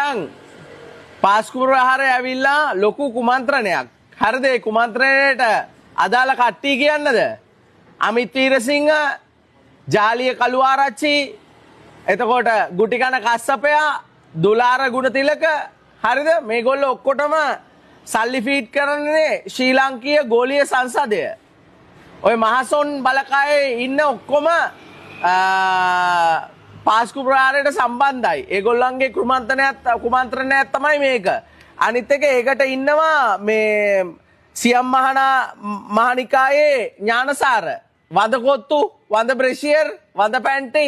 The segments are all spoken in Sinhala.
දැන් පාස්කුරාහාරය ඇවිල්ලා ලොකු කුමන්ත්‍රණයක්. හරිද? ඒ කුමන්ත්‍රණයට අදාළ කට්ටිය කියන්නද? අමිත් වීරසිංහ, ජාලිය කළුආරච්චි, එතකොට ගුටිකන කස්සපයා, දුලාර ගුණතිලක, හරිද? මේගොල්ලෝ ඔක්කොටම සල්ලි ෆීඩ් කරන්නේ ශ්‍රී ලාංකීය ගෝලීය සංසදය. ඔය මහසොන් බලකායේ ඉන්න ඔක්කොම පාස්කුරාහාරයට සම්බන්ධයි. ඒගොල්ලන්ගේ කුමන්ත්‍රණයක් තමයි මේක. අනිත් එක ඒකට ඉන්නවා මේ සියම් මහනිකායේ ඥානසාර, වඳකොත්තු, වඳ බ්‍රෙෂියර්, වඳ පැන්ටි,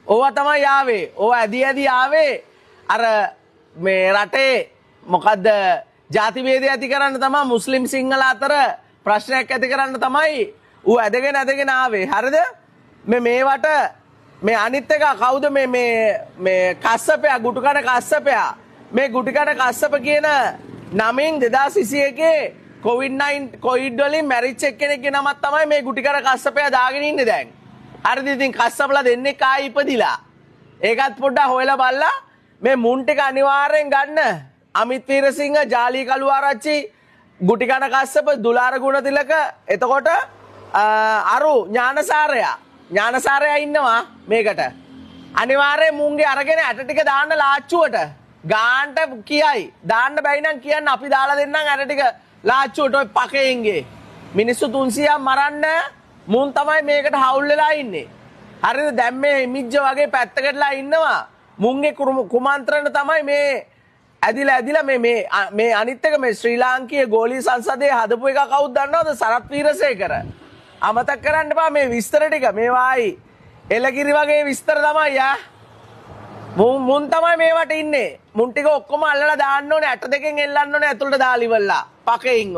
ඕවා තමයි ආවේ. ඕවා ඇදී ආවේ අර මේ රටේ මොකද්ද ජාති ભેදය ඇති කරන්න තමයි, මුස්ලිම් සිංහල අතර ප්‍රශ්නයක් ඇති කරන්න තමයි ඌ ඇදගෙන ආවේ. හරිද? මේවට මේ අනිත් එක කවුද මේ කස්සපයා, ගුටුකන කස්සපයා. මේ ගුටිකන කස්සප කියන නමින් 2021 කොවිඩ් වලින් මැරිච්ච එක්කෙනෙක්ගේ නමක් තමයි මේ ගුටිකන කස්සපයා දාගෙන ඉන්නේ දැන්. හරිද? ඉතින් කස්සපලා දෙන්නෙක් ආයි ඉපදිලා. ඒකත් පොඩ්ඩක් හොයලා බලලා මේ මුන් ටික අනිවාර්යෙන් ගන්න. අමිත් වීරසිංහ, ජාලී කළුආරච්චි, ගුටිකන කස්සප, දුලාර ගුණතිලක, එතකොට අරු ඥානසාරයා ඉන්නවා මේකට. අනිවාර්යෙන් මුන්ගේ අරගෙන ඇට ටික දාන්න ලාච්චුවට. ගාන්ට කියයි. දාන්න බැයි නම් කියන්න, අපි දාලා දෙන්නම් ඇට ටික ලාච්චුවට. ඔය පකේන්ගේ මිනිස්සු 300ක් මරන්න මුන් තමයි මේකට හවුල් වෙලා ඉන්නේ. හරිද? දැන් මේ ඉමිජ්ජ වගේ පැත්තකටලා ඉන්නවා. මුන්ගේ කුමන්ත්‍රණ තමයි මේ ඇදිලා මේ අනිත් එක මේ ශ්‍රී ලාංකීය ගෝලීය සංසදයේ හදපු එක කවුද දන්නවද? සරත් වීරසේකර. අමතක කරන්න එපා මේ විස්තර ටික. මේවායි එලකිරි වගේ විස්තර තමයි යා. මුන් තමයි මේවට ඉන්නේ. මුන් ටික ඔක්කොම අල්ලලා දාන්න ඕනේ. ඇට දෙකෙන් එල්ලන්න ඕනේ ඇතුළට දාලා ඉවරලා. පකෙයින්ව.